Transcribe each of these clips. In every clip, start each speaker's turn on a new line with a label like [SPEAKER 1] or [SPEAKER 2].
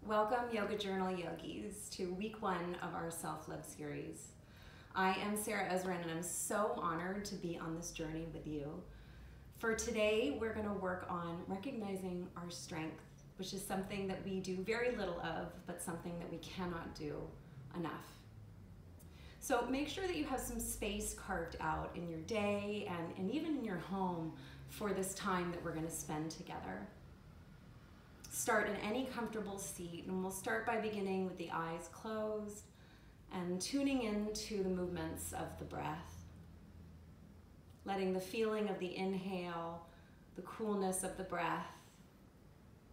[SPEAKER 1] Welcome, Yoga Journal Yogis, to week 1 of our self-love series. I am Sarah Ezrin, and I'm so honored to be on this journey with you. For today, we're going to work on recognizing our strength, which is something that we do very little of, but something that we cannot do enough. So make sure that you have some space carved out in your day and even in your home for this time that we're going to spend together. Start in any comfortable seat, and we'll start by beginning with the eyes closed and tuning into the movements of the breath. Letting the feeling of the inhale, the coolness of the breath,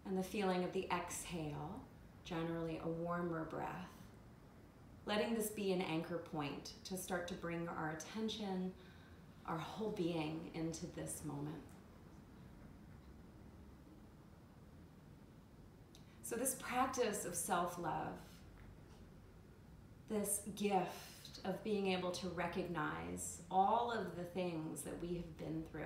[SPEAKER 1] and the feeling of the exhale, generally a warmer breath. Letting this be an anchor point to start to bring our attention, our whole being into this moment. So this practice of self-love, this gift of being able to recognize all of the things that we have been through,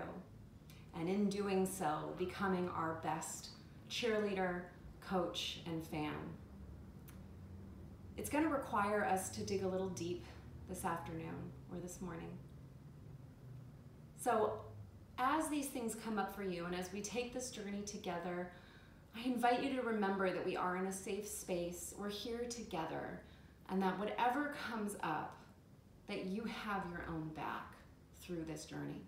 [SPEAKER 1] and in doing so, becoming our best cheerleader, coach, and fan. It's going to require us to dig a little deep this afternoon or this morning. So as these things come up for you, and as we take this journey together, I invite you to remember that we are in a safe space, we're here together, and that whatever comes up, that you have your own back through this journey.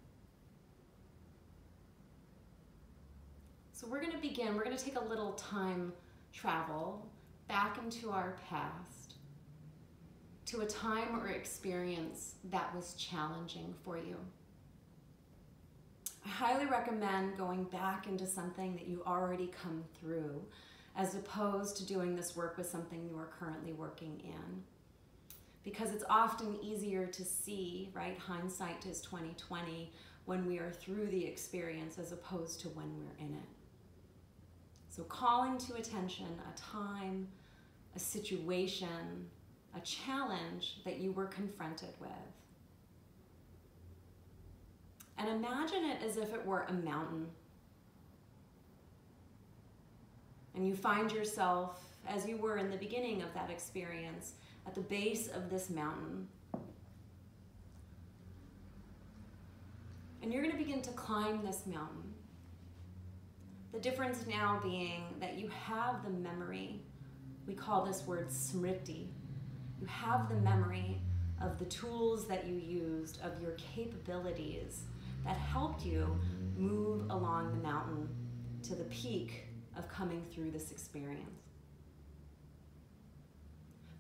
[SPEAKER 1] So we're going to begin, we're going to take a little time travel back into our past, to a time or experience that was challenging for you. I highly recommend going back into something that you already come through, as opposed to doing this work with something you are currently working in. Because it's often easier to see, right? Hindsight is 20/20 when we are through the experience as opposed to when we're in it. So calling to attention a time, a situation, a challenge that you were confronted with. And imagine it as if it were a mountain. And you find yourself, as you were in the beginning of that experience, at the base of this mountain. And you're going to begin to climb this mountain. The difference now being that you have the memory. We call this word smriti. You have the memory of the tools that you used, of your capabilities that helped you move along the mountain to the peak of coming through this experience.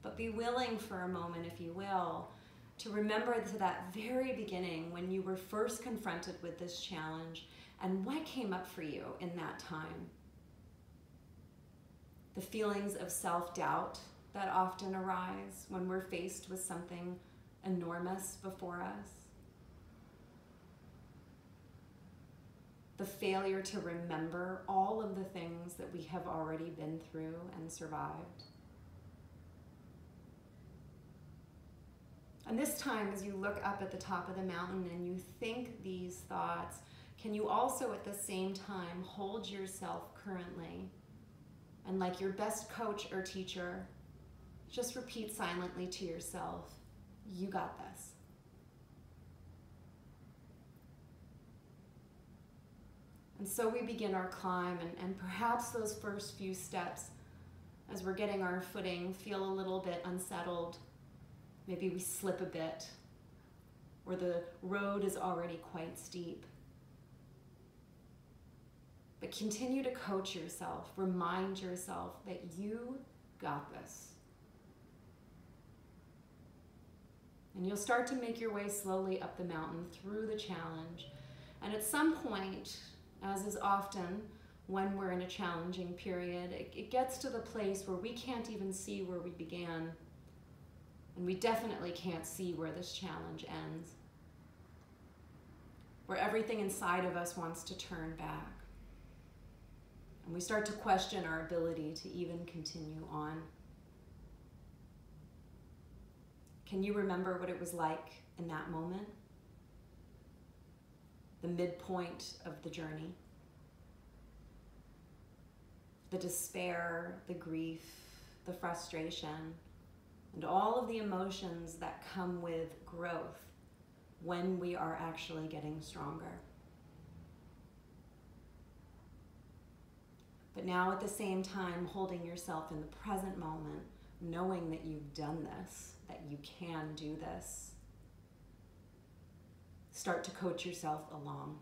[SPEAKER 1] But be willing for a moment, if you will, to remember to that very beginning when you were first confronted with this challenge and what came up for you in that time. The feelings of self-doubt that often arise when we're faced with something enormous before us. The failure to remember all of the things that we have already been through and survived. And this time, as you look up at the top of the mountain and you think these thoughts, can you also at the same time hold yourself currently, and like your best coach or teacher, just repeat silently to yourself, you got this. And so we begin our climb, and perhaps those first few steps, as we're getting our footing, feel a little bit unsettled. Maybe we slip a bit, or the road is already quite steep. But continue to coach yourself, remind yourself that you got this. And you'll start to make your way slowly up the mountain through the challenge. And at some point, as is often when we're in a challenging period, it gets to the place where we can't even see where we began. And we definitely can't see where this challenge ends. Where everything inside of us wants to turn back. And we start to question our ability to even continue on. Can you remember what it was like in that moment? The midpoint of the journey. The despair, the grief, the frustration, and all of the emotions that come with growth when we are actually getting stronger. But now at the same time, holding yourself in the present moment, knowing that you've done this, that you can do this. Start to coach yourself along.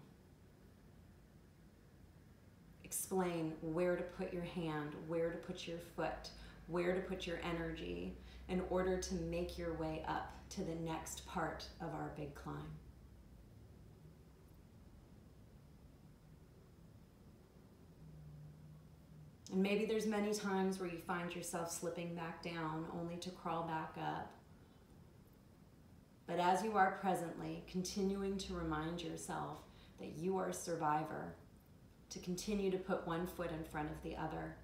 [SPEAKER 1] Explain where to put your hand, where to put your foot, where to put your energy in order to make your way up to the next part of our big climb. And maybe there's many times where you find yourself slipping back down only to crawl back up. But as you are presently, continuing to remind yourself that you are a survivor, to continue to put one foot in front of the other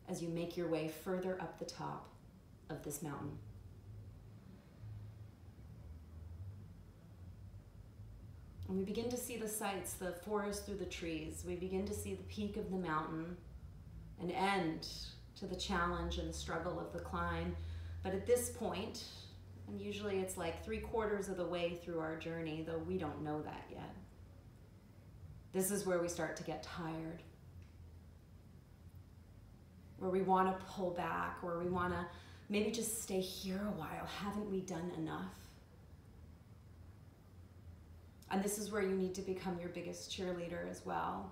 [SPEAKER 1] as you make your way further up the top of this mountain. And we begin to see the sights, the forest through the trees. We begin to see the peak of the mountain, an end to the challenge and the struggle of the climb. But at this point, and usually it's like 3/4 of the way through our journey, though we don't know that yet, this is where we start to get tired, where we want to pull back, where we want to maybe just stay here a while. Haven't we done enough? And this is where you need to become your biggest cheerleader as well,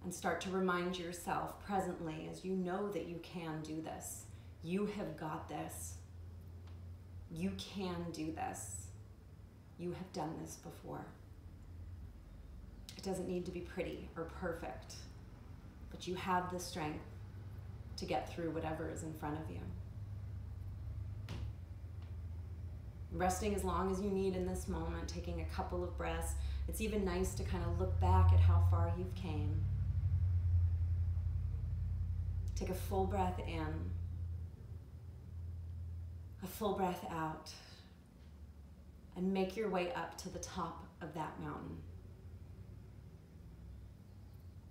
[SPEAKER 1] and start to remind yourself presently, as you know that you can do this. You have got this. You can do this. You have done this before. It doesn't need to be pretty or perfect, but you have the strength to get through whatever is in front of you. Resting as long as you need in this moment, taking a couple of breaths. It's even nice to kind of look back at how far you've came. Take a full breath in, a full breath out, and make your way up to the top of that mountain.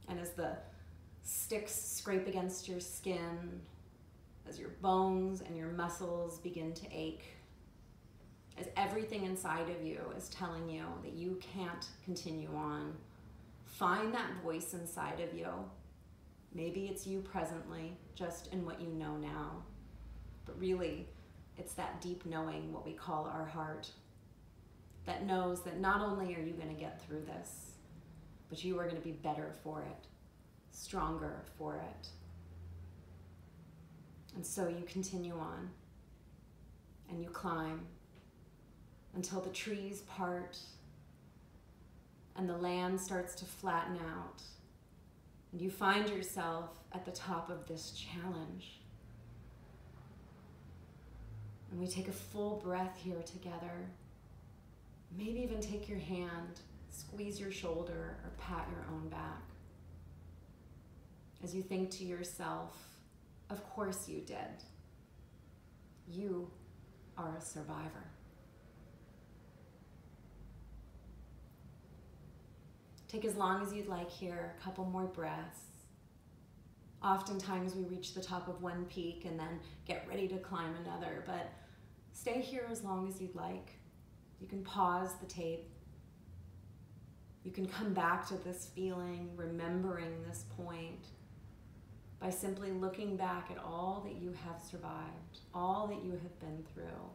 [SPEAKER 1] And as the sticks scrape against your skin, as your bones and your muscles begin to ache, as everything inside of you is telling you that you can't continue on, find that voice inside of you. Maybe it's you presently, just in what you know now. But really, it's that deep knowing, what we call our heart, that knows that not only are you going to get through this, but you are going to be better for it, stronger for it. And so you continue on, and you climb until the trees part and the land starts to flatten out, and you find yourself at the top of this challenge. And we take a full breath here together. Maybe even take your hand, squeeze your shoulder, or pat your own back, as you think to yourself, of course you did. You are a survivor. Take as long as you'd like here, a couple more breaths. Oftentimes we reach the top of one peak and then get ready to climb another, but stay here as long as you'd like. You can pause the tape. You can come back to this feeling, remembering this point, by simply looking back at all that you have survived, all that you have been through.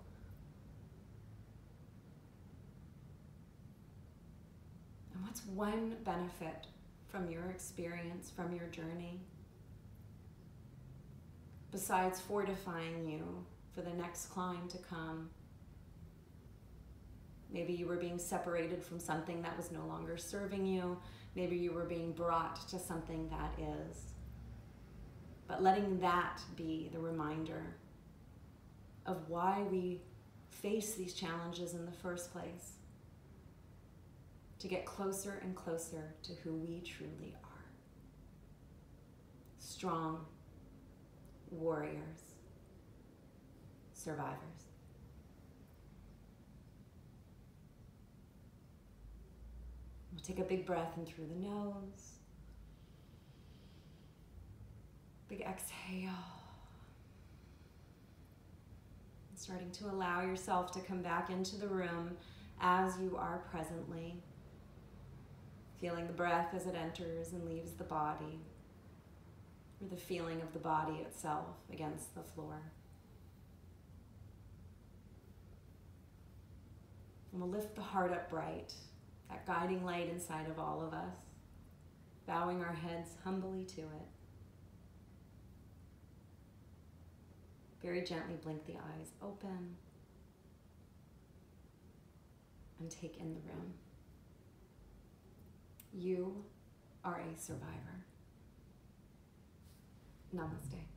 [SPEAKER 1] And what's one benefit from your experience, from your journey, besides fortifying you for the next climb to come? Maybe you were being separated from something that was no longer serving you. Maybe you were being brought to something that is. But letting that be the reminder of why we face these challenges in the first place, to get closer and closer to who we truly are. Strong warriors, survivors. We'll take a big breath in through the nose. Big exhale. Starting to allow yourself to come back into the room as you are presently. Feeling the breath as it enters and leaves the body, or the feeling of the body itself against the floor. And we'll lift the heart up bright, that guiding light inside of all of us, bowing our heads humbly to it. Very gently blink the eyes open and take in the room. You are a survivor. Namaste.